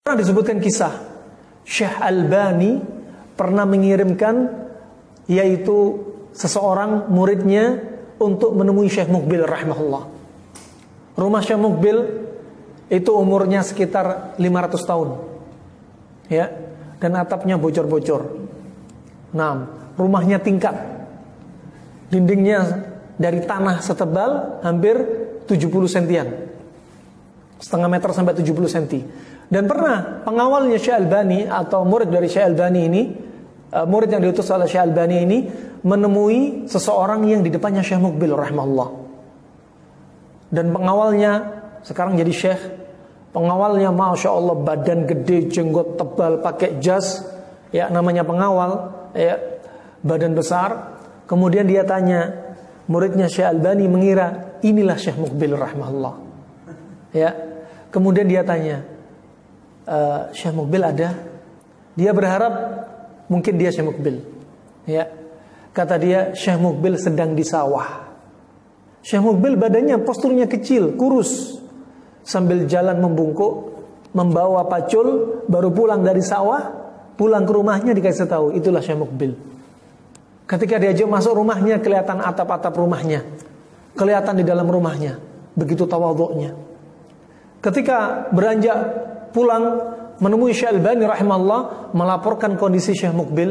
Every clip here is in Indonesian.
Pernah disebutkan kisah Syekh Albani pernah mengirimkan yaitu seseorang muridnya untuk menemui Syekh Muqbil rahimahullah. Rumah Syekh Muqbil itu umurnya sekitar 500 tahun. Ya, dan atapnya bocor-bocor. Nah, rumahnya tingkat. Dindingnya dari tanah setebal hampir 70 sentian. Setengah meter sampai 70 senti. Dan pernah pengawalnya Syekh Albani atau murid dari Syekh Albani ini, murid yang diutus oleh Syekh Albani ini menemui seseorang yang di depannya Syekh Muqbil rahimahullah. Dan pengawalnya sekarang jadi Syekh. Pengawalnya Masya Allah badan gede, jenggot tebal, pakai jas, ya namanya pengawal, ya badan besar. Kemudian dia tanya, muridnya Syekh Albani mengira inilah Syekh Muqbil rahimahullah. Ya, kemudian dia tanya, Syekh Muqbil ada? Dia berharap mungkin dia Syekh Muqbil. Ya, kata dia Syekh Muqbil sedang di sawah. Syekh Muqbil badannya posturnya kecil, kurus, sambil jalan membungkuk, membawa pacul, baru pulang dari sawah, pulang ke rumahnya dikasih tahu itulah Syekh Muqbil. Ketika diajak masuk rumahnya kelihatan atap-atap rumahnya, kelihatan di dalam rumahnya, begitu tawadhu'nya. Ketika beranjak pulang menemui Syekh Albani rahimahullah, melaporkan kondisi Syekh Muqbil.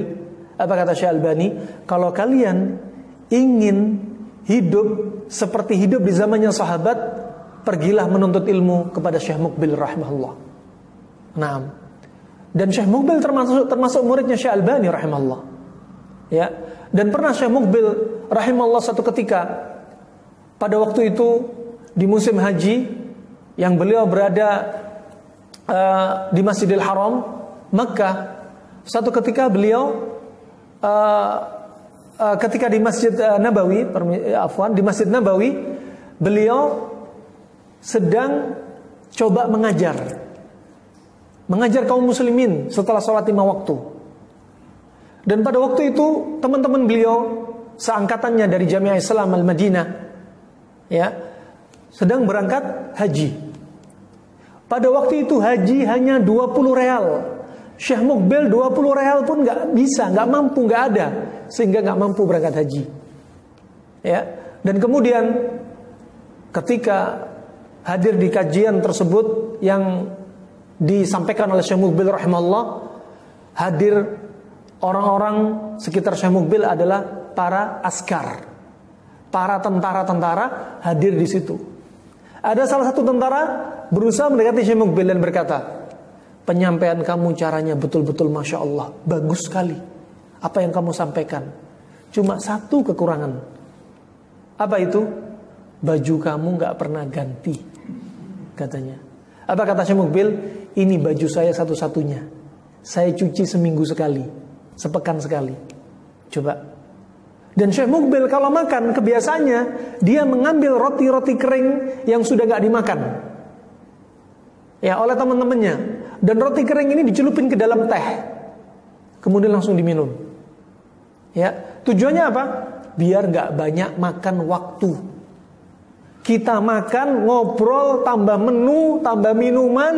Apa kata Syekh Albani? Kalau kalian ingin hidup seperti hidup di zamannya sahabat, pergilah menuntut ilmu kepada Syekh Muqbil rahimahullah. Nah, dan Syekh Muqbil termasuk muridnya Syekh Albani rahimahullah. Ya, dan pernah Syekh Muqbil rahimahullah satu ketika pada waktu itu di musim haji yang beliau berada di Masjidil Haram Makkah, satu ketika beliau ketika di Masjid Nabawi, di Masjid Nabawi beliau sedang coba mengajar kaum muslimin setelah sholat 5 waktu. Dan pada waktu itu teman-teman beliau seangkatannya dari Jamiah Islam Al-Madinah, ya, sedang berangkat haji. Pada waktu itu haji hanya 20 real. Syekh Muqbil 20 real pun gak bisa, gak mampu, gak ada, sehingga gak mampu berangkat haji. Ya, dan kemudian ketika hadir di kajian tersebut yang disampaikan oleh Syekh Muqbil rahimahullah, hadir orang-orang sekitar Syekh Muqbil adalah para askar, para tentara-tentara hadir di situ. Ada salah satu tentara berusaha mendekati Syekh Muqbil dan berkata, penyampaian kamu caranya betul-betul Masya Allah, bagus sekali apa yang kamu sampaikan. Cuma satu kekurangan. Apa itu? Baju kamu gak pernah ganti, katanya. Apa kata Syekh Muqbil? Ini baju saya satu-satunya, saya cuci seminggu sekali, sepekan sekali. Coba. Dan Syekh Muqbil kalau makan kebiasaannya dia mengambil roti-roti kering yang sudah gak dimakan, ya, oleh teman-temannya. Dan roti kering ini dicelupin ke dalam teh, kemudian langsung diminum. Ya, tujuannya apa? Biar gak banyak makan waktu. Kita makan, ngobrol, tambah menu, tambah minuman,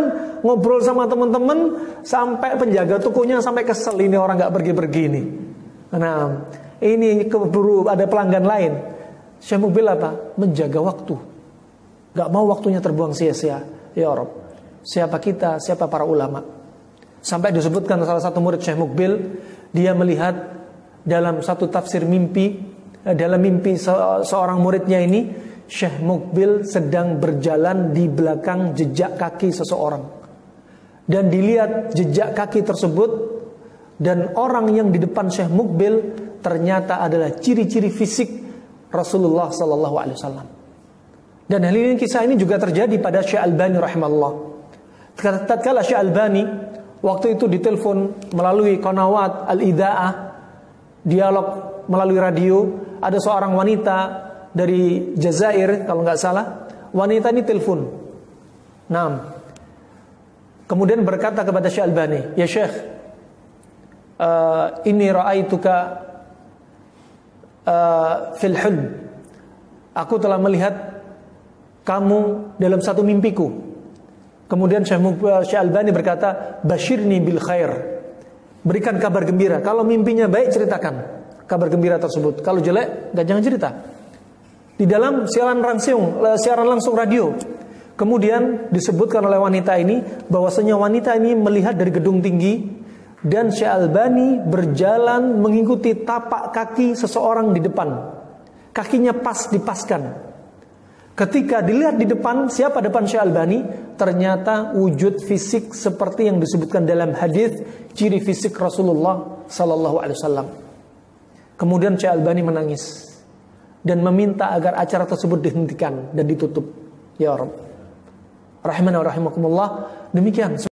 ngobrol sama teman-teman, sampai penjaga tokonya sampai kesel, ini orang gak pergi-pergi ini. Nah, ini keburu ada pelanggan lain. Syekh Muqbil apa? Menjaga waktu. Gak mau waktunya terbuang sia-sia. Ya Rabb, siapa kita, siapa para ulama. Sampai disebutkan salah satu murid Syekh Muqbil, dia melihat dalam satu tafsir mimpi, dalam mimpi seorang muridnya ini, Syekh Muqbil sedang berjalan di belakang jejak kaki seseorang. Dan dilihat jejak kaki tersebut, dan orang yang di depan Syekh Muqbil ternyata adalah ciri-ciri fisik Rasulullah SAW. Dan hal ini, kisah ini juga terjadi pada Syekh Albani rahimahullah. Tatkala Syekh Albani waktu itu ditelepon melalui qanawat al-ida'ah, dialog melalui radio, ada seorang wanita dari Jazair kalau nggak salah. Wanita ini telepon. Nah, kemudian berkata kepada Syekh Albani, ya Syekh, ini ra'aituka fil hulm. Aku telah melihat kamu dalam satu mimpiku. Kemudian Syekh Albani berkata, "Basyirni bil khair." Berikan kabar gembira. Kalau mimpinya baik, ceritakan kabar gembira tersebut. Kalau jelek, jangan cerita. Di dalam siaran langsung radio. Kemudian disebutkan oleh wanita ini bahwasanya wanita ini melihat dari gedung tinggi dan Syekh Albani berjalan mengikuti tapak kaki seseorang di depan. Kakinya pas dipaskan. Ketika dilihat di depan, siapa depan Syekh Albani? Ternyata wujud fisik seperti yang disebutkan dalam hadis, ciri fisik Rasulullah sallallahu alaihi wasallam. Kemudian Syekh Albani menangis dan meminta agar acara tersebut dihentikan dan ditutup. Ya Rabb, rahimana wa rahimakumullah. Demikian